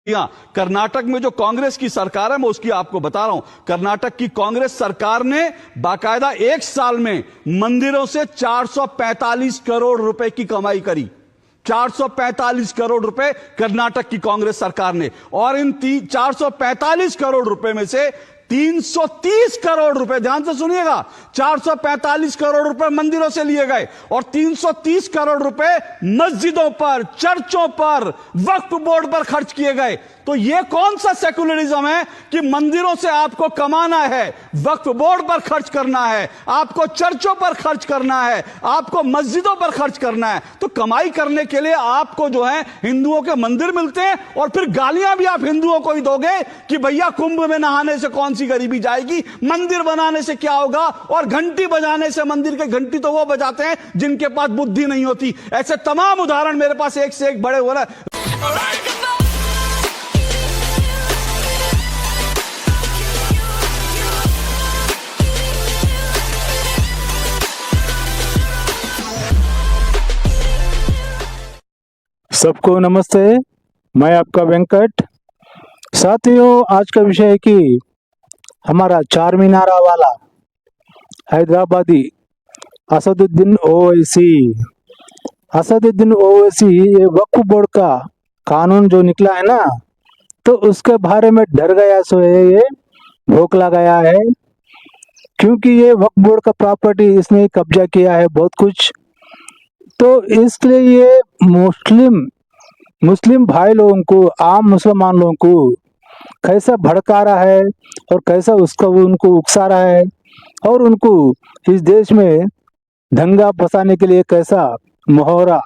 कर्नाटक में जो कांग्रेस की सरकार है, मैं उसकी आपको बता रहा हूं। कर्नाटक की कांग्रेस सरकार ने बाकायदा एक साल में मंदिरों से 445 करोड़ रुपए की कमाई करी। 445 करोड़ रुपए कर्नाटक की कांग्रेस सरकार ने, और इन 445 करोड़ रुपए में से 330 करोड़ रुपए, ध्यान से सुनिएगा, 445 करोड़ रुपए मंदिरों से लिए गए और 330 करोड़ रुपए मस्जिदों पर, चर्चों पर, वक्फ बोर्ड पर खर्च किए गए। तो यह कौन सा सेकुलरिज्म है कि मंदिरों से आपको कमाना है, वक्फ बोर्ड पर खर्च करना है, आपको चर्चों पर खर्च करना है, आपको मस्जिदों पर खर्च करना है। तो कमाई करने के लिए आपको जो है हिंदुओं के मंदिर मिलते हैं, और फिर गालियां भी आप हिंदुओं को ही दोगे कि भैया कुंभ में नहाने से कौन सी गरीबी जाएगी, मंदिर बनाने से क्या होगा, और घंटी बजाने से, मंदिर के घंटी तो वो बजाते हैं जिनके पास बुद्धि नहीं होती। ऐसे तमाम उदाहरण मेरे पास एक से एक बड़े हो रहे हैं। सबको नमस्ते, मैं आपका वेंकट। साथियों, आज का विषय है कि हमारा चार मीनारा वाला हैदराबादी असदुद्दीन ओवैसी ये वक्फ बोर्ड का कानून जो निकला है ना, तो उसके बारे में डर गया, सो ये भोंकला गया है, क्योंकि ये वक्फ बोर्ड का प्रॉपर्टी इसने कब्जा किया है बहुत कुछ। तो इसलिए ये मुस्लिम भाई लोगों को, आम मुसलमान लोगों को कैसा भड़का रहा है और कैसा उनको उकसा रहा है, और उनको इस देश में दंगा फंसाने के लिए कैसा मोहरा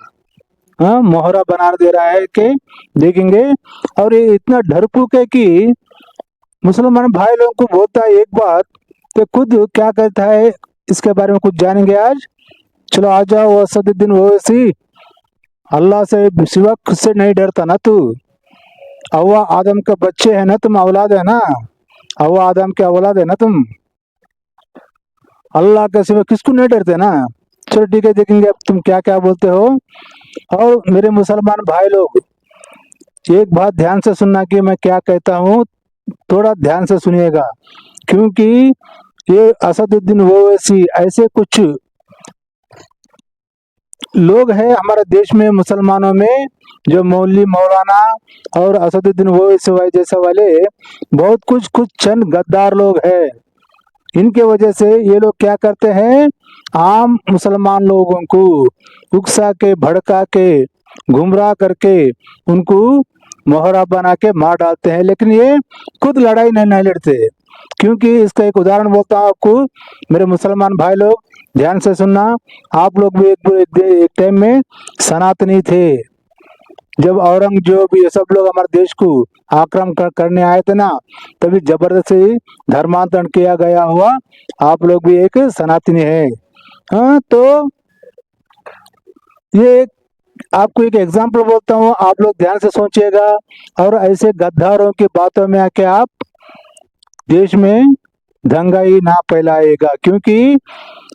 बना दे रहा है कि देखेंगे। और ये इतना डरपोक है कि मुसलमान भाई लोगों को बोलता है एक बात, तो खुद क्या कहता है इसके बारे में कुछ जानेंगे आज। चलो आ जाओ। असदुद्दीन ओवैसी, अल्लाह से सिवा खुद से नहीं डरता ना तू? हव्वा आदम के बच्चे है ना तुम, औलाद है ना, हव्वा आदम के औलाद है ना तुम, अल्लाह के सिवा किसको नहीं डरते ना। चलो ठीक है, देखेंगे अब तुम क्या क्या बोलते हो। और मेरे मुसलमान भाई लोग, एक बात ध्यान से सुनना कि मैं क्या कहता हूँ, थोड़ा ध्यान से सुनिएगा, क्योंकि ये असदुद्दीन ओवैसी ऐसे कुछ लोग हैं हमारे देश में, मुसलमानों में, जो मौलवी मौलाना और असदुद्दीन ओवैसी जैसे वाले बहुत कुछ चंद गद्दार लोग हैं। इनके वजह से ये लोग क्या करते हैं, आम मुसलमान लोगों को उकसा के, भड़का के, गुमराह करके उनको मोहरा बना के मार डालते हैं। लेकिन ये खुद लड़ाई नहीं लड़ते। क्योंकि इसका एक उदाहरण बोलता हूँ आपको, मेरे मुसलमान भाई लोग ध्यान से सुनना। आप लोग भी एक टाइम में सनातनी थे, जब औरंगजेब ये सब लोग हमारे देश को आक्रमण करने आए थे ना, तभी जबरदस्ती धर्मांतरण किया गया हुआ आप लोग भी एक सनातनी है। हाँ, तो ये आपको एक एग्जाम्पल बोलता हूँ, आप लोग ध्यान से सोचिएगा, और ऐसे गद्दारों की बातों में आके आप देश में दंगाई ना फैलाएगा। क्योंकि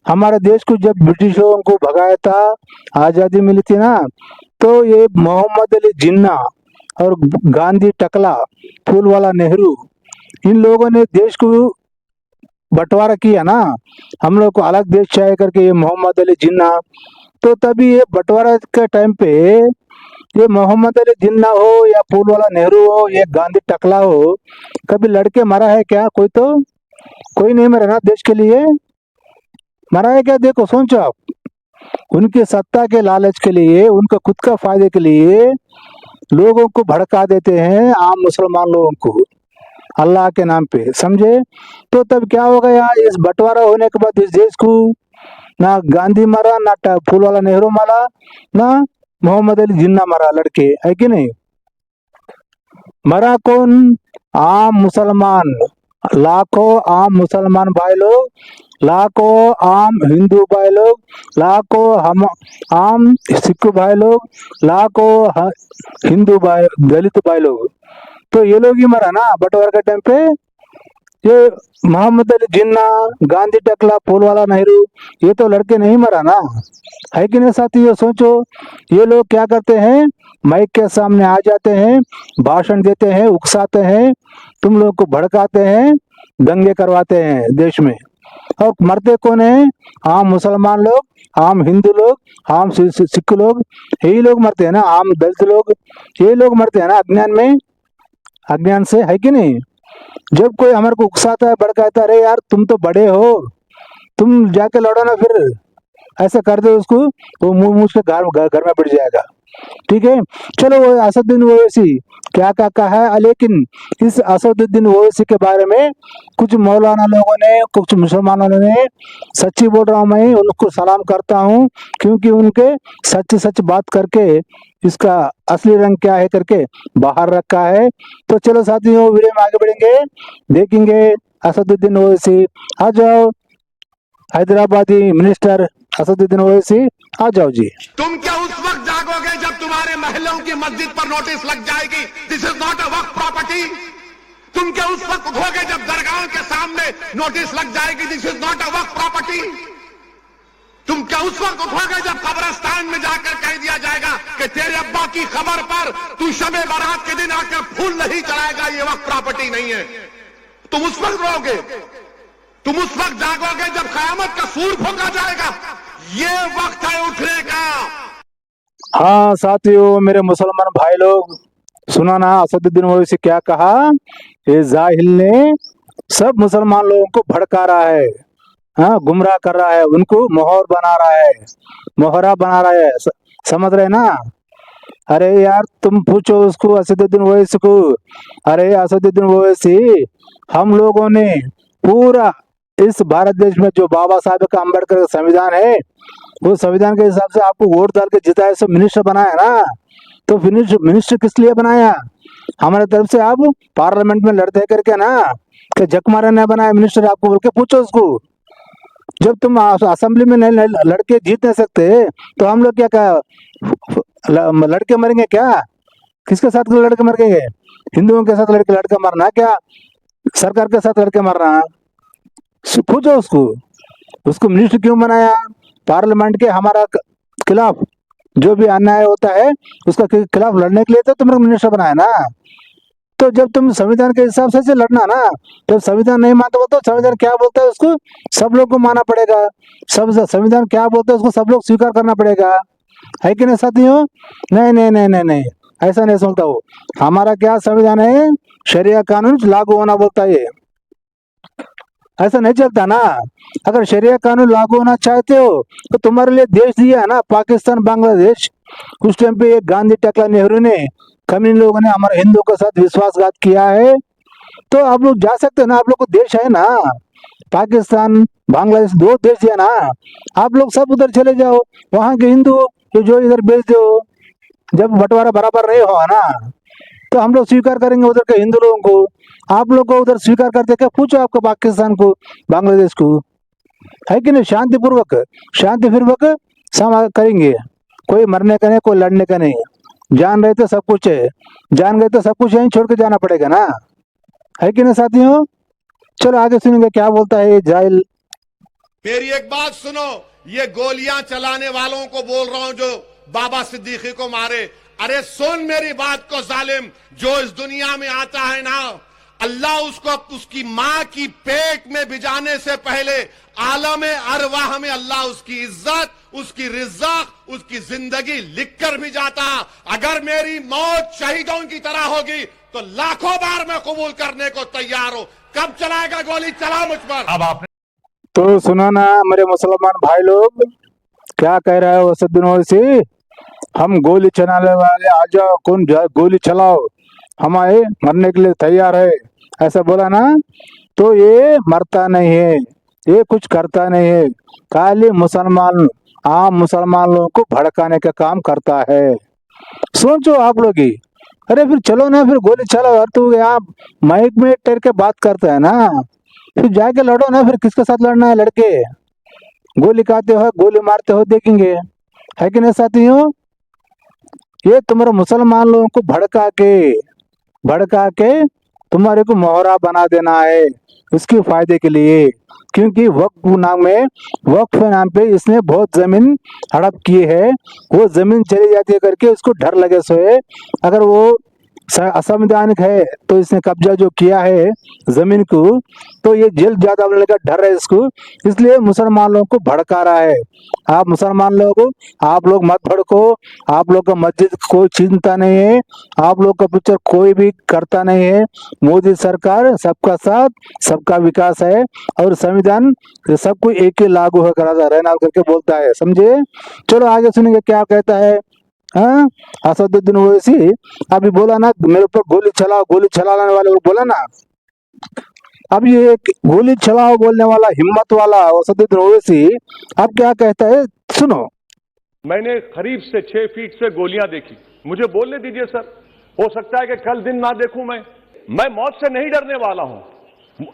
हमारे देश को जब ब्रिटिशों को भगाया था, आज़ादी मिली थी ना, तो ये मोहम्मद अली जिन्ना और गांधी टकला, फूलवाला नेहरू, इन लोगों ने देश को बंटवारा किया ना, हम लोग को अलग देश चाहिए करके, ये मोहम्मद अली जिन्ना। तो तभी ये बंटवारा के टाइम पे ये मोहम्मद अली जिन्ना हो या फूलवाला नेहरू हो या गांधी टकला हो, कभी लड़के मरा है क्या? कोई नहीं मरा ना देश के लिए, मरा है क्या? देखो, सोचो आप, उनके सत्ता के लालच के लिए, उनका खुद का फायदे के लिए लोगों को भड़का देते हैं, आम मुसलमान लोगों को, अल्लाह के नाम पे, समझे? तो तब क्या हो गया, इस बंटवारा होने के बाद इस देश को ना गांधी मरा, ना फूलवाला नेहरू मरा, ना मोहम्मद अली जिन्ना मरा, लड़के, है कि नहीं? मरा कौन? आम मुसलमान, लाखों आम मुसलमान भाई लोग, लाखों आम हिंदू भाई लोग, लाखों हम आम सिख भाई लोग, लाखों हिंदू भाई, दलित भाई लोग। तो ये लोग ही मरा ना बंटवारा के टाइम पे। ये मोहम्मद अली जिन्ना, गांधी टकला, फूलवाला नेहरू, ये तो लड़के नहीं मरा ना, है कि नहीं साथी? ये सोचो, ये लोग क्या करते हैं, माइक के सामने आ जाते हैं, भाषण देते हैं, उकसाते हैं, तुम लोग को भड़काते हैं, दंगे करवाते हैं देश में। और मरते कौन है? आम मुसलमान लोग, आम हिंदू लोग, आम सिख लोग, यही लोग मरते हैं ना। आम दलित लोग, ये लोग मरते हैं ना अज्ञान में, अज्ञान से, है कि नहीं? जब कोई हमारे को उकसाता है, भड़काता है, अरे यार तुम तो बड़े हो, तुम जाके लड़ो ना, फिर ऐसा कर दो उसको, वो मुंह मुंह के घर में बढ़ जाएगा। ठीक है, चलो वो असदुद्दीन ओवैसी क्या क्या कहा है, लेकिन इस असदुद्दीन ओवैसी के बारे में कुछ मौलाना लोगों ने, कुछ मुसलमानों ने, सच्ची बोल रहा हूँ मैं, उनको सलाम करता हूँ, क्योंकि उनके सच सच बात करके इसका असली रंग क्या है करके बाहर रखा है। तो चलो साथियों, वीडियो में आगे बढ़ेंगे, देखेंगे असदुद्दीन ओवैसी। आ जाओ हैदराबादी मिनिस्टर असदुद्दीन ओवैसी, आ जाओ जी। तुम क्या उस वक्त जागोगे जब तुम्हारे महलों की मस्जिद पर नोटिस लग जाएगी, this is not a Waqf property? तुम क्या उस वक्त उठोगे जब दरगाह के सामने नोटिस लग जाएगी, this is not a Waqf property? तुम क्या उस वक्त उठोगे जब कब्रिस्तान में जाकर कह दिया जाएगा कि तेरे अब्बा की खबर पर तू शबे बारात के दिन आकर फूल नहीं चढ़ाएगा, ये वक्फ प्रॉपर्टी नहीं है? तुम उस वक्त रोगे, तुम उस वक्त जागोगे जब कयामत का सूर फूंका जाएगा। ये वक्त है उठने का। हाँ साथियों, मेरे मुसलमान भाई लोग, सुना ना असदुद्दीन ओवैसी क्या कहा? ये जाहिल ने सब मुसलमान लोगों को भड़का रहा है, हाँ, गुमराह कर रहा है, उनको मोहर बना रहा है, मोहरा बना रहा है, समझ रहे ना? अरे यार तुम पूछो उसको, असदुद्दीन ओवैसी को, अरे असदुद्दीन ओवैसी, हम लोगों ने पूरा इस भारत देश में जो बाबा साहब का अम्बेडकर का संविधान है, वो संविधान के हिसाब से आपको वोट डाल के जिताया, सब मिनिस्टर बनाया ना। तो मिनिस्टर किस लिए बनाया? हमारे तरफ से आप पार्लियामेंट में लड़ते करके ना, कि जकमारा ने बनाया मिनिस्टर आपको, बोल के पूछो उसको। जब तुम असेंबली में नहीं लड़के जीत नहीं सकते, तो हम लोग क्या लड़के मरेंगे क्या? किसके साथ लड़के मरेंगे? हिंदुओं के साथ लड़के मरना क्या? सरकार के साथ लड़के मरना? पूछो उसको मिनिस्टर क्यों बनाया? पार्लियामेंट के हमारा खिलाफ जो भी अन्याय होता है उसका खिलाफ लड़ने के लिए तो तुमने मिनिस्टर बनाया ना। तो जब तुम संविधान के हिसाब से लड़ना ना, जब संविधान नहीं मानते हो तो संविधान क्या बोलता है उसको सब लोग को मानना पड़ेगा, सब संविधान क्या बोलता है उसको सब लोग स्वीकार करना पड़ेगा, है कि नहीं साथियों? नहीं नहीं नहीं नहीं नहीं, ऐसा नहीं सुनता वो। हमारा क्या संविधान है, शरिया कानून लागू होना बोलता है, ऐसा नहीं चलता ना। अगर शरिया कानून लागू होना चाहते हो तो तुम्हारे लिए देश दिया है ना, पाकिस्तान, बांग्लादेश। उस टाइम पे एक गांधी, टकला, नेहरू ने, कम्युनिस्ट लोगों ने हमारे हिंदुओं के साथ विश्वासघात किया है। तो आप लोग जा सकते हैं ना, आप लोग को देश है ना, पाकिस्तान, बांग्लादेश, दो देश दिया ना, आप लोग सब उधर चले जाओ, वहां के हिंदू जो इधर भेज दो। जब बंटवारा बराबर नहीं होगा ना, तो हम लोग स्वीकार करेंगे उधर के हिंदू लोगों को। आप लोग को उधर स्वीकार करते क्या? पूछो आपको पाकिस्तान को, बांग्लादेश को, है कि नहीं? शांतिपूर्वक करेंगे, कोई मरने का नहीं, कोई लड़ने का नहीं। जान रहे तो सब कुछ है, जान गए तो सब कुछ यहीं छोड़ के जाना पड़ेगा ना, है कि नहीं साथियों? चलो आगे सुनेंगे क्या बोलता है ये जाहिल। मेरी एक बात सुनो, ये गोलियां चलाने वालों को बोल रहा हूं जो बाबा सिद्दीकी को मारे। अरे सुन मेरी बात को जालिम, जो इस दुनिया में आता है ना, अल्लाह उसको उसकी मां की पेट में भिजाने से पहले आलम अरवाह में अल्लाह उसकी इज्जत, उसकी रिज़्क़, उसकी जिंदगी लिख कर भी जाता। अगर मेरी मौत शहीदों की तरह होगी तो लाखों बार मैं कबूल करने को तैयार हूं। कब चलाएगा गोली? चला मुझ पर। अब आपने तो सुना ना मेरे मुसलमान भाई लोग, क्या कह रहा है असदुद्दीन ओवैसी? हम गोली चलाने वाले, आ जाओ, कौन गोली चलाओ, हमारे मरने के लिए तैयार है, ऐसा बोला ना। तो ये मरता नहीं है, ये कुछ करता नहीं है, खाली मुसलमान, आम मुसलमान लोगों को भड़काने का काम करता है। सोचो आप लोग ही, अरे फिर चलो ना, फिर गोली चलाओ। और तू यहाँ माइक में टेर के बात करता है ना, फिर जाके लड़ो ना, फिर किसके साथ लड़ना है? लड़के गोली खाते हो, गोली मारते हो, देखेंगे, है कि नहीं साथियों? ये तुम्हारे मुसलमान लोगों को भड़का के तुम्हारे को मोहरा बना देना है उसके फायदे के लिए, क्योंकि वक्फ नाम में, वक्फ नाम पे इसने बहुत जमीन हड़प की है, वो जमीन चली जाती है करके उसको डर लगे सोए, अगर वो असंवैधानिक है तो इसने कब्जा जो किया है जमीन को, तो ये जेल ज्यादा बनने का डर है इसको, इसलिए मुसलमान लोगों को भड़का रहा है। आप मुसलमान लोग, आप लोग मत भड़को, आप लोग का मस्जिद कोई चिंता नहीं है, आप लोग का पिक्चर कोई भी करता नहीं है। मोदी सरकार सबका साथ सबका विकास है और संविधान सबको एक ही लागू है करा रहना करके बोलता है, समझे। चलो आगे सुनेंगे क्या कहता है। हाँ, असदुद्दीन ओवैसी अभी बोला ना मेरे ऊपर गोली चलाओ, गोली चलाने वाले को बोला ना, अब ये गोली चलाओ बोलने वाला हिम्मत वाला असदुद्दीन ओवैसी अब क्या कहता है, सुनो। मैंने करीब से 6 फीट से गोलियां देखी, मुझे बोलने दीजिए सर, हो सकता है कि कल दिन ना देखूं मैं मौत से नहीं डरने वाला हूं,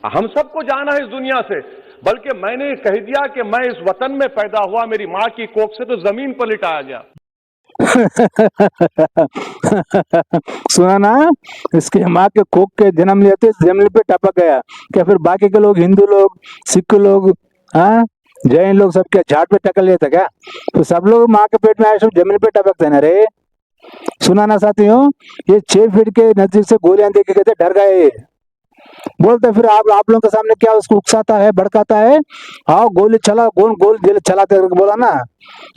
हम सबको जाना है इस दुनिया से, बल्कि मैंने कह दिया कि मैं इस वतन में पैदा हुआ, मेरी मां की कोख से तो जमीन पर लिटाया गया। सुना ना, इसके माँ के कोख के जन्म लेते जमीन पे टपक गया, क्या फिर बाकी के लोग, हिंदू लोग, सिख लोग, हाँ जैन लोग सब क्या झाड़ पे टकल लेते क्या, तो सब लोग माँ के पेट में आए सब जमीन पे टपकते ना रे। सुना ना साथियों, ये 6 फीट के नजदीक से गोलियां देख के कहते डर गए, बोलते फिर आप लोगों के सामने क्या उसको उकसाता है, भड़काता है, आओ गोली चला, गोली चलाते बोला ना।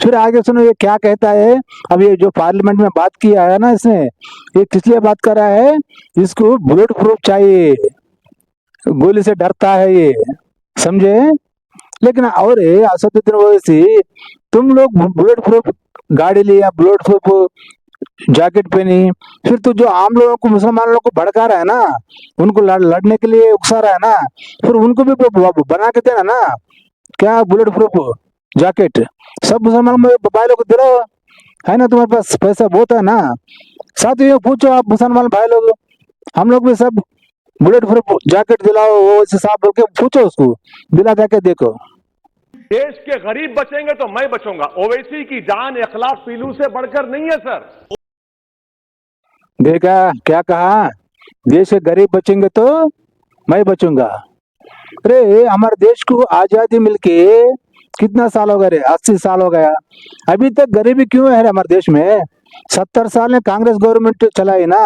फिर आगे सुनो ये क्या कहता है। अब ये जो पार्लियामेंट में बात किया है ना इसने, ये किस लिए बात कर रहा है, इसको बुलेट प्रूफ चाहिए, गोली से डरता है ये, समझे। लेकिन और असदुद्दीन ओवैसी, तुम लोग बुलेट प्रूफ गाड़ी लिया, बुलेट प्रूफ जैकेट पहनी, फिर तो जो आम लोगों को, मुसलमान लोगों को भड़का रहा है ना, उनको लड़ने के लिए उकसा रहा है ना, फिर उनको भी बना के देना ना, क्या बुलेट प्रूफ जैकेट सब मुसलमान भाई लोग को दिलाओ, है ना, तुम्हारे पास पैसा बहुत है ना। साथ ही पूछो आप मुसलमान भाई लोग, हम लोग भी सब बुलेट प्रूफ जैकेट दिलाओ, वो साहब बोल के पूछो उसको, दिला जाके देखो। देश के गरीब बचेंगे तो मैं बचूंगा, ओवैसी की जान 1 लाख पीलू से बढ़कर नहीं है सर। देखा क्या कहा, देश के गरीब बचेंगे तो मैं बचूंगा। अरे हमारे देश को आजादी मिलके कितना साल हो गए रे, 80 साल हो गया, अभी तक गरीबी क्यों है हमारे देश में। 70 साल में कांग्रेस गवर्नमेंट चलाई ना,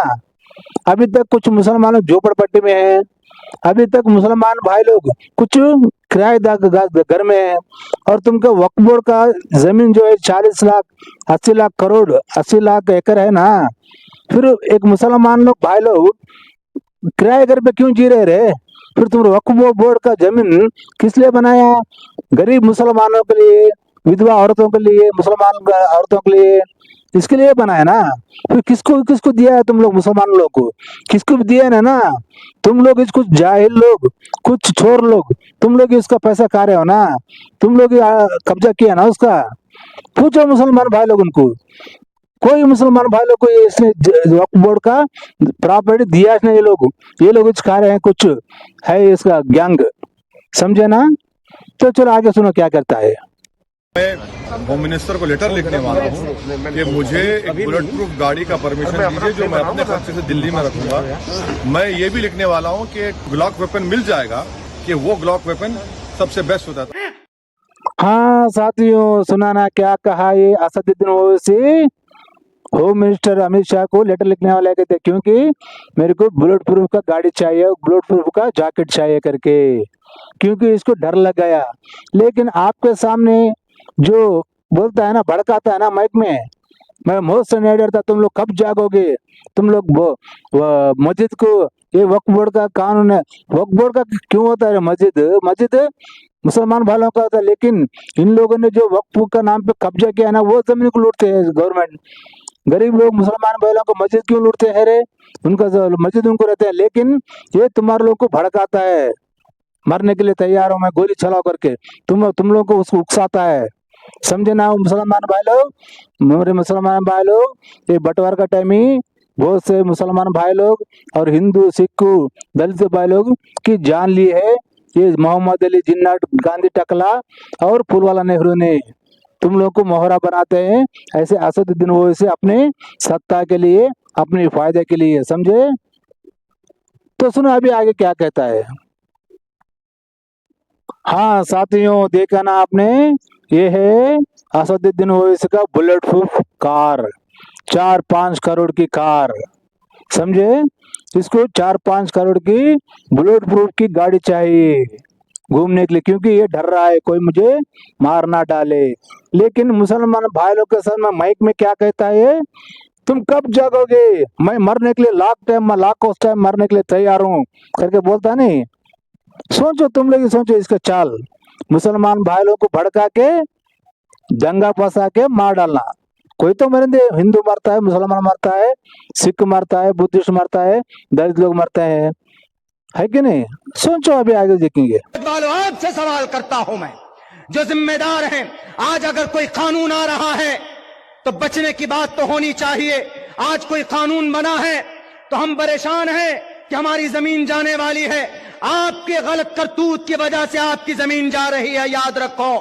अभी तक कुछ मुसलमान झोपड़पट्टी में है, अभी तक मुसलमान भाई लोग कुछ किराएदार घर में है, और तुमको वक्फ बोर्ड का जमीन जो है 40 लाख 80 लाख करोड़ 80 लाख एकड़ है ना, फिर एक मुसलमान लोग भाई लोग किराए घर पे क्यों जी रहे रे। फिर तुम वक्फ बोर्ड का जमीन किस लिए बनाया, गरीब मुसलमानों के लिए, विधवा औरतों के लिए, मुसलमान औरतों के लिए, इसके लिए बनाया ना। फिर किसको किसको दिया है तुम लोग, मुसलमान लोग को किसको भी दिया है ना, तुम लोग इसको जाहिल लोग, कुछ छोर लोग, तुम लोग इसका पैसा खा रहे हो ना, तुम लोग कब्जा किया ना उसका। पूछो मुसलमान भाई लोग उनको, कोई मुसलमान भाई लोग को इसने वक्फ बोर्ड का प्रॉपर्टी दिया इसने, ये लोग खा रहे हैं, कुछ है इसका गैंग, समझे ना। तो चलो आगे सुनो क्या करता है। मैं होम मिनिस्टर को लेटर लिखने वाला हूँ कि मुझे एक बुलेट प्रूफ गाड़ी का परमिशन दीजिए जो मैं अपने खर्चे से दिल्ली में रखूंगा। मैं ये भी लिखने वाला हूँ कि ग्लॉक वेपन मिल जाएगा, कि वो ग्लॉक वेपन सबसे बेस्ट होता था। हाँ साथियों, सुना ना क्या कहा ये असदुद्दीन ओवैसी, होम मिनिस्टर अमित शाह को लेटर लिखने वाले कहते, क्योंकि मेरे को बुलेट प्रूफ का गाड़ी चाहिए, बुलेट प्रूफ का जैकेट चाहिए करके, क्योंकि इसको डर लग गया। लेकिन आपके सामने जो बोलता है ना, भड़काता है ना माइक में, मैं मौत से नहीं डरता, तुम लोग कब जागोगे, तुम लोग मस्जिद को, ये वक्फ बोर्ड का कानून है, वक्फ बोर्ड का क्यों होता है, मस्जिद मुसलमान भाइयों का होता है, लेकिन इन लोगों ने जो वक्फ का नाम पे कब्जा किया है ना, वो जमीन को लूटते हैं गवर्नमेंट। गरीब लोग मुसलमान भाइयों को मस्जिद क्यों लूटते हैं रे, उनका मस्जिद उनको रहते हैं, लेकिन ये तुम्हारे लोग को भड़काता है, मरने के लिए तैयार हो मैं गोली चलाओ करके, तुम लोग को उसको उकसाता है, समझे ना मुसलमान भाई लोग। मेरे मुसलमान भाई लोग, ये बंटवारा का टाइम ही बहुत से मुसलमान भाई लोग और हिंदू सिख दलित भाई लोग की जान ली है ये मोहम्मद अली जिन्ना, गांधी टकला और फूलवाला नेहरू ने। तुम लोग को मोहरा बनाते हैं ऐसे असदुद्दीन ओवैसी अपने सत्ता के लिए, अपने फायदे के लिए, समझे। तो सुनो अभी आगे क्या कहता है। हाँ साथियों, देखा ना आपने, ये है असदुद्दीन ओवैसी का बुलेट प्रूफ कार, 4-5 करोड़ की कार, समझे। इसको 4-5 करोड़ की बुलेट प्रूफ की गाड़ी चाहिए घूमने के लिए, क्योंकि ये डर रहा है कोई मुझे मार ना डाले। लेकिन मुसलमान भाई लोग के साथ में माइक में क्या कहता है, तुम कब जागोगे, मैं मरने के लिए लाख टाइम मरने के लिए तैयार हूँ करके बोलता नहीं। सोचो तुम लोग, सोचो इसका चाल, मुसलमान भाई लोग को भड़का के दंगा फंसा के मार डालना। कोई तो मरेंगे, हिंदू मरता है, मुसलमान मरता है, सिख मरता है, बुद्धिस्ट मरता है, दलित लोग मरते हैं, है कि नहीं। सोचो अभी आगे देखेंगे। आपसे सवाल करता हूं मैं, जो जिम्मेदार हैं, आज अगर कोई कानून आ रहा है तो बचने की बात तो होनी चाहिए। आज कोई कानून बना है तो हम परेशान हैं कि हमारी जमीन जाने वाली है। आपके गलत करतूत की वजह से आपकी जमीन जा रही है, याद रखो।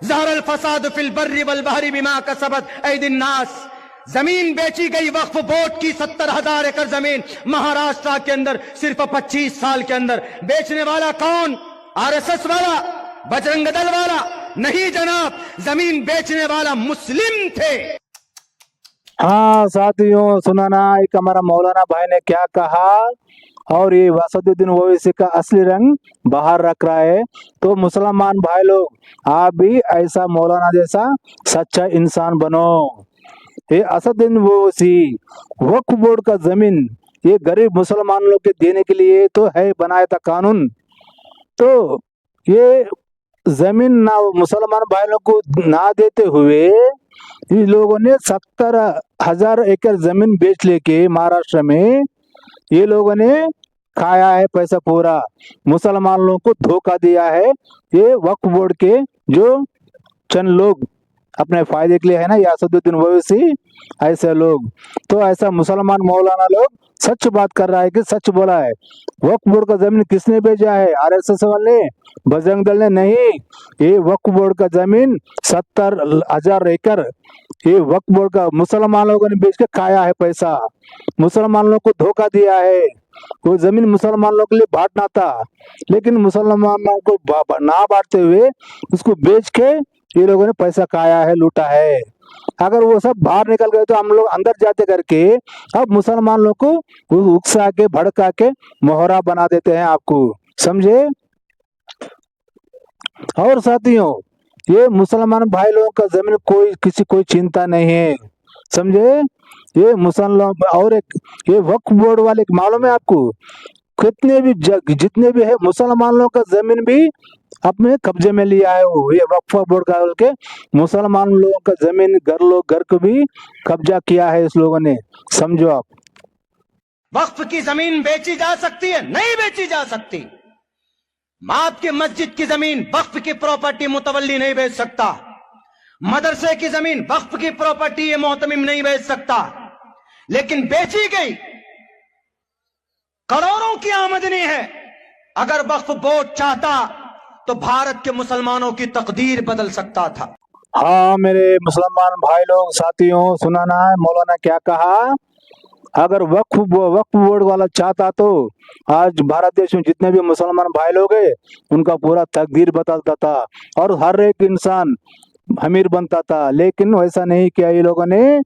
ज़हरल फसाद फिल बर्रि वल बहरी बिमा कसबत ऐदिन नास। जमीन बेची गई वक्फ बोर्ड की 70,000 एकड़ जमीन महाराष्ट्र के अंदर सिर्फ 25 साल के अंदर। बेचने वाला कौन? आरएसएस वाला, बजरंग दल वाला? नहीं जनाब, जमीन बेचने वाला मुस्लिम थे। हाँ साथियों, सुना ना एक हमारा मौलाना भाई ने क्या कहा, और ये असदुद्दीन ओवैसी का असली रंग बाहर रख रहा है। तो मुसलमान भाई लोग, आप भी ऐसा मौलाना जैसा सच्चा इंसान बनो। ये असदुद्दीन ओवैसी वक्फ बोर्ड का जमीन ये गरीब मुसलमान लोग के देने के लिए तो है बनाया था कानून, तो ये जमीन ना मुसलमान भाई लोग को ना देते हुए इन लोगों ने 70,000 एकड़ जमीन बेच लेके महाराष्ट्र में ये लोगों ने खाया है पैसा पूरा, मुसलमान लोगों को धोखा दिया है। ये वक्फ बोर्ड के जो चंद लोग अपने फायदे के लिए है ना, ये असदुद्दीन ओवैसी ऐसे लोग, तो ऐसा मुसलमान मौलाना लोग सच बात कर रहा है कि सच बोला है। वक्फ बोर्ड का जमीन किसने बेचा है? आरएसएस वाले, बजरंग दल ने नहीं। ये वक्फ बोर्ड का जमीन 70,000 एकड़ ये वक्फ बोर्ड का मुसलमान लोगों ने बेच के खाया है पैसा, मुसलमान लोगों को धोखा दिया है। वो जमीन मुसलमान लोगों के लिए बांटना था, लेकिन मुसलमानों को ना बांटते हुए उसको बेच के ये लोगों ने पैसा खाया है, लूटा है। अगर वो सब बाहर निकल गए तो हम लोग अंदर जाते करके अब मुसलमान लोग को उकसा के भड़का के मोहरा बना देते हैं आपको, समझे। और साथियों, ये मुसलमान भाई लोगों का जमीन कोई चिंता नहीं है, समझे। ये मुसलमान और एक ये वक्फ बोर्ड वाले मालूम है आपको, कितने भी जितने भी है मुसलमान लोगों का जमीन भी अपने कब्जे में लिया है। वो ये वक्फ बोर्ड का के मुसलमान लोगों का जमीन घर को भी कब्जा किया है इस लोगों ने, समझो आप। वक्फ की जमीन बेची जा सकती है? नहीं बेची जा सकती। आपकी मस्जिद की जमीन वक्फ की प्रॉपर्टी मुतवल्ली नहीं बेच सकता। मदरसे की जमीन वक्फ की प्रॉपर्टी ये मोहतमिम नहीं बेच सकता। लेकिन बेची गई, करोड़ों की आमदनी है। अगर वक्फ बोर्ड चाहता तो भारत के मुसलमानों की तकदीर बदल सकता था। हाँ मेरे मुसलमान भाई लोग, साथियों, सुना ना मौलाना क्या कहा, अगर वक्फ बोर्ड वाला चाहता तो आज भारत देश में जितने भी मुसलमान भाई लोग हैं उनका पूरा तकदीर बदलता था और हर एक इंसान अमीर बनता था। लेकिन वैसा नहीं किया, ये लोगों ने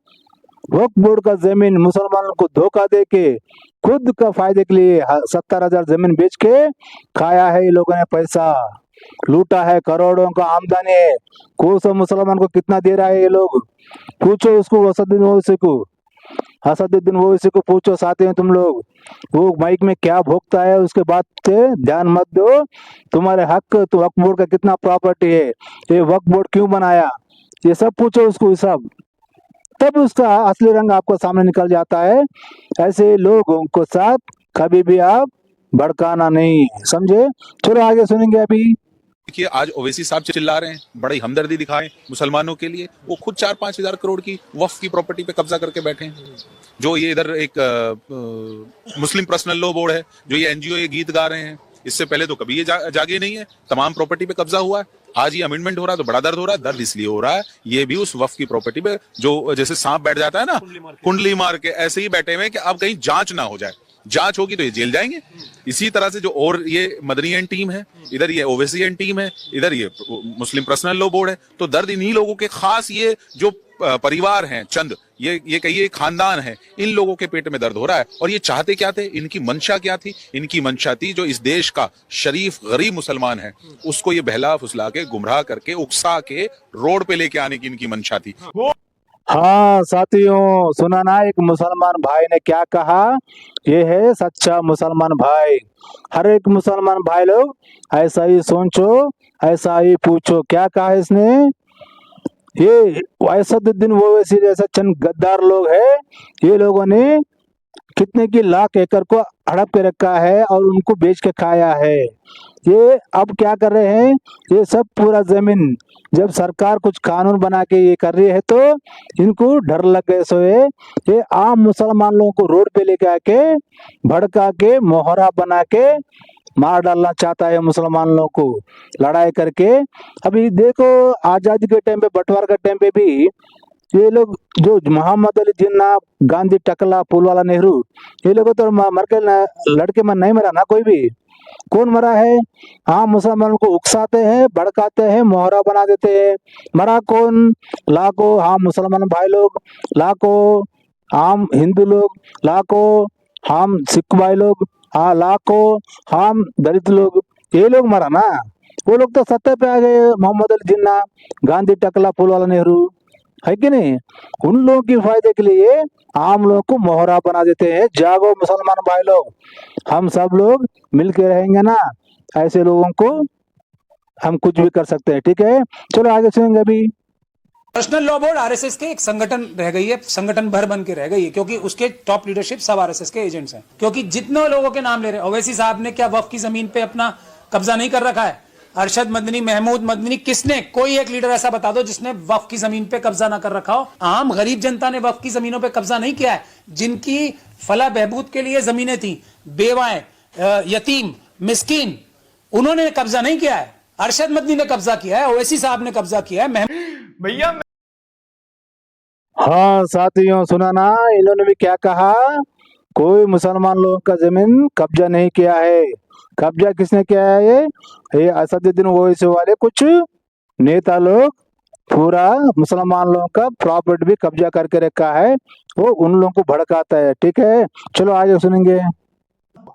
वक्फ बोर्ड का जमीन मुसलमानों को धोखा दे के खुद का फायदे के लिए 70,000 जमीन बेच के खाया है। ये लोगों ने पैसा लूटा है, करोड़ों का आमदनी है। कोसों मुसलमान को कितना दे रहा है ये लोग, पूछो उसको, असदुद्दीन ओवैसी को पूछो। साथ हैं तुम लोग, वो माइक में क्या भोगता है उसके बाद से ध्यान मत दो। तुम्हारे हक तो वक्फ बोर्ड का कितना प्रॉपर्टी है, ये वक्फ बोर्ड क्यों बनाया, ये सब पूछो उसको, सब तब उसका असली रंग आपको सामने निकल जाता है। ऐसे लोगों को साथ कभी भी आप भड़काना नहीं, समझे। चलो आगे सुनेंगे अभी। देखिए, आज ओवैसी साहब चिल्ला रहे हैं, बड़ी हमदर्दी दिखाएं मुसलमानों के लिए। वो खुद 4-5 हजार करोड़ की वक्फ की प्रॉपर्टी पे कब्जा करके बैठे हैं। जो ये इधर एक मुस्लिम पर्सनल लॉ बोर्ड है, जो ये एनजीओ ये गीत गा रहे हैं, इससे पहले तो कभी ये जागे नहीं है। तमाम प्रॉपर्टी पे कब्जा हुआ है। आज ये अमेंडमेंट हो रहा है तो बड़ा दर्द हो रहा है। दर्द इसलिए हो रहा है, ये भी उस वक्फ की प्रॉपर्टी पे जो जैसे सांप बैठ जाता है ना कुंडली मार के, ऐसे ही बैठे हुए कि अब कहीं जांच ना हो जाए। जांच होगी तो ये जेल जाएंगे। इसी तरह से जो और ये मदनी टीम है, इधर ये ओवैसी टीम है, इधर ये मुस्लिम पर्सनल लॉ बोर्ड है, तो दर्द इन्हीं लोगों के, खास ये जो परिवार हैं चंद, ये कहिए खानदान है, इन लोगों के पेट में दर्द हो रहा है। और ये चाहते क्या थे, इनकी मंशा क्या थी? इनकी मंशा थी जो इस देश का शरीफ गरीब मुसलमान है उसको ये बहला फुसला के, गुमराह करके, उकसा के रोड पे लेके आने की इनकी मंशा थी। हाँ साथियों, सुना ना एक मुसलमान भाई ने क्या कहा? ये है सच्चा मुसलमान भाई। हर एक मुसलमान भाई लोग ऐसा ही सोचो, ऐसा ही पूछो। क्या कहा इसने? ये असदुद्दीन ओवैसी जैसा चंद गद्दार लोग हैं, ये लोगों ने कितने की लाख एकड़ को हड़प के रखा है और उनको बेच के खाया है। ये अब क्या कर रहे हैं? ये सब पूरा जमीन, जब सरकार कुछ कानून बना के ये कर रही है तो इनको डर लग गए सोए। ये आम मुसलमान लोगों को रोड पे लेके आके भड़का के मोहरा बना के मार डालना चाहता है मुसलमान लोगों को, लड़ाई करके। अभी देखो आजादी के टाइम पे, बंटवारा के टाइम पे भी ये लोग जो मोहम्मद अली जिन्ना, गांधी, टकला, पुलवाला, नेहरू, ये लोग तो मर के लड़के में नहीं मरा ना कोई भी। कौन मरा है? हाँ, मुसलमानों को उकसाते हैं, भड़काते हैं, मोहरा बना देते हैं। मरा कौन? लाखों हाँ मुसलमान भाई लोग, लाखों आम हिंदू लोग, लाखों हम सिख भाई लोग, हाँ लाखों हम दलित लोग, ये लोग मरा ना। वो लोग तो सत्ता पे आ गए, मोहम्मद अली जिन्ना, गांधी, टकला, पुलवाला, नेहरू, है कि नहीं? उन लोगों के फायदे के लिए आम लोगों को मोहरा बना देते हैं। जागो मुसलमान भाई लोग, हम सब लोग मिलके रहेंगे ना, ऐसे लोगों को हम कुछ भी कर सकते हैं। ठीक है, चलो आगे सुनेंगे। अभी पर्सनल लॉ बोर्ड आरएसएस के एक संगठन रह गई है, संगठन भर बन के रह गई है, क्योंकि उसके टॉप लीडरशिप सब आरएसएस के एजेंट्स हैं। क्योंकि जितने लोगों के नाम ले रहे हैं, ओवैसी साहब ने क्या वक्फ की जमीन पे अपना कब्जा नहीं कर रखा है? अरशद मदनी, महमूद मदनी, किसने? कोई एक लीडर ऐसा बता दो जिसने वक्फ की जमीन पे कब्जा ना कर रखा हो। आम गरीब जनता ने वक्फ की जमीनों पे कब्जा नहीं किया है। जिनकी फलाह बहबूद के लिए जमीनें थी, बेवाएं, यतीम, मिस्कीन, उन्होंने कब्जा नहीं किया है। अरशद मदनी ने कब्जा किया है, ओवैसी साहब ने कब्जा किया है। भैया हाँ साथियों, सुना ना इन्होंने भी क्या कहा? कोई मुसलमान लोगों का जमीन कब्जा नहीं किया है। कब्जा किसने किया है? ये असदुद्दीन ओवैसी वाले कुछ नेता लोग पूरा मुसलमान लोगों का प्रॉपर्टी भी कब्जा करके रखा है, वो उन लोगों को भड़काता है। ठीक है, चलो आगे सुनेंगे।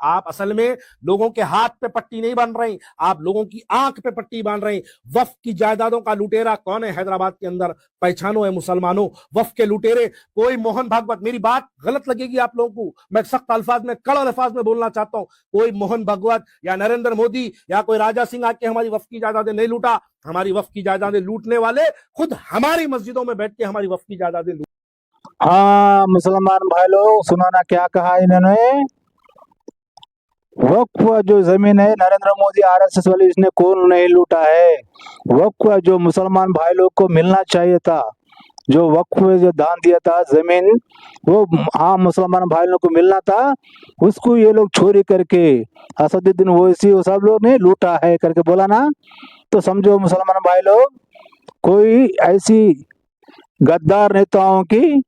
आप असल में लोगों के हाथ पे पट्टी नहीं बांध रही, आप लोगों की आंख पे पट्टी बांध रही। वक्फ की जायदादों का लुटेरा कौन है हैदराबाद के अंदर? पहचानो है मुसलमानों, वक्फ के लुटेरे। कोई मोहन भागवत, मेरी बात गलत लगेगी आप लोगों को, मैं सख्त अल्फाज में, कड़े अल्फाज में बोलना चाहता हूं। कोई मोहन भागवत या नरेंद्र मोदी या कोई राजा सिंह आके हमारी वक्फ की जायदादें नहीं लूटा। हमारी वक्फ की जायदादें लूटने वाले खुद हमारी मस्जिदों में बैठ के हमारी वक्फ की जायदादें लूट। हाँ मुसलमान भाई लोग, सुना ना क्या कहा इन्होंने? वक्फ जो जमीन है नरेंद्र मोदी आरएसएस वाले, इसने कौन नहीं लूटा है? वक्फ जो मुसलमान भाई लोग को मिलना चाहिए था, जो वक्फ में जो दान दिया था जमीन, वो आम मुसलमान भाई लोग को मिलना था, उसको ये लोग चोरी करके असदुद्दीन ओवैसी वो सब लोग ने लूटा है करके बोला ना। तो समझो मुसलमान भाई लोग, कोई ऐसी गद्दार नेताओं की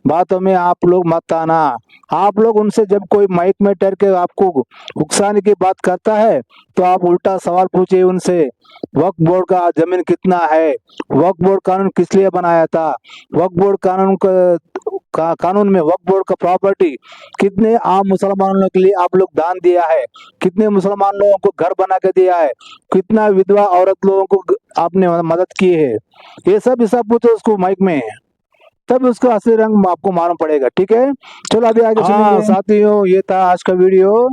बातों में आप लोग मत आना। आप लोग उनसे जब कोई माइक में डर के आपको उकसाने की बात करता है तो आप उल्टा सवाल पूछिए उनसे। वक्फ बोर्ड का जमीन कितना है? वक्फ बोर्ड कानून किस लिए बनाया था? वक्फ बोर्ड कानून में वक्फ बोर्ड का प्रॉपर्टी कितने आम मुसलमानों के लिए आप लोग दान दिया है? कितने मुसलमान लोगों को घर बना के दिया है? कितना विधवा औरत लोगों को आपने मदद की है? ये सब हिसाब पूछो उसको माइक में, तब उसका असली रंग आपको मालूम पड़ेगा। ठीक है, चलो अभी आगे सुनिए। साथियों, ये था आज का वीडियो।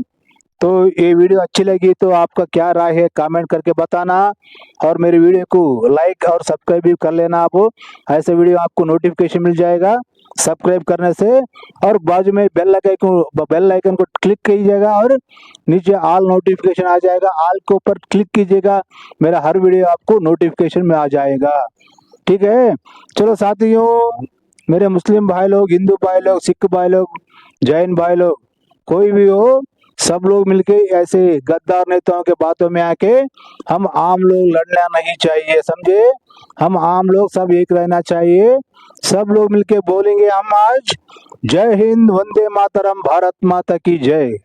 तो ये वीडियो अच्छी लगी तो आपका क्या राय है कमेंट करके बताना, और मेरे वीडियो को लाइक और सब्सक्राइब भी कर लेना। आप ऐसे वीडियो आपको नोटिफिकेशन मिल जाएगा सब्सक्राइब करने से, और बाजू में बेल आइकन को क्लिक कीजिएगा और नीचे ऑल नोटिफिकेशन आ जाएगा। ऑल के ऊपर क्लिक कीजिएगा, मेरा हर वीडियो आपको नोटिफिकेशन में आ जाएगा। ठीक है, चलो साथियों, मेरे मुस्लिम भाई लोग, हिंदू भाई लोग, सिख भाई लोग, जैन भाई लोग, कोई भी हो, सब लोग मिलके ऐसे गद्दार नेताओं के बातों में आके हम आम लोग लड़ना नहीं चाहिए, समझे। हम आम लोग सब एक रहना चाहिए। सब लोग मिलके बोलेंगे हम आज, जय हिंद, वंदे मातरम, भारत माता की जय।